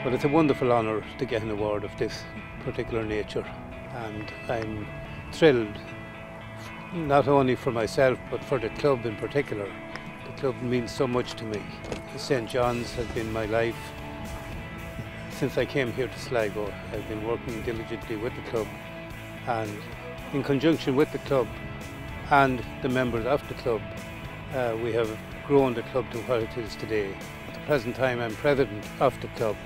But it's a wonderful honour to get an award of this particular nature, and I'm thrilled, not only for myself but for the club in particular. The club means so much to me. St. John's has been my life since I came here to Sligo. I've been working diligently with the club, and in conjunction with the club and the members of the club, we have grown the club to what it is today. At the present time I'm president of the club,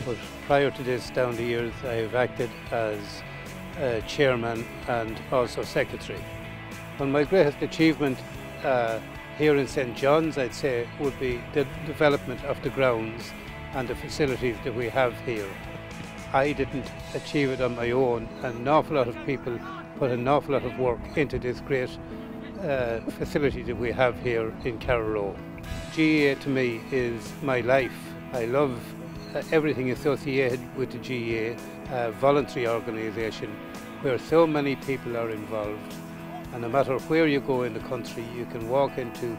but prior to this, down the years, I have acted as chairman and also secretary. Well, my greatest achievement here in St. John's, I'd say, would be the development of the grounds and the facilities that we have here. I didn't achieve it on my own, and an awful lot of people put an awful lot of work into this great facility that we have here in Carrow. GAA to me is my life. I love everything associated with the GAA, a voluntary organisation where so many people are involved, and no matter where you go in the country, you can walk into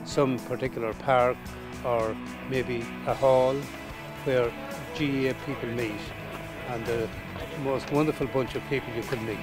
some particular park or maybe a hall where GAA people meet, and the most wonderful bunch of people you could meet.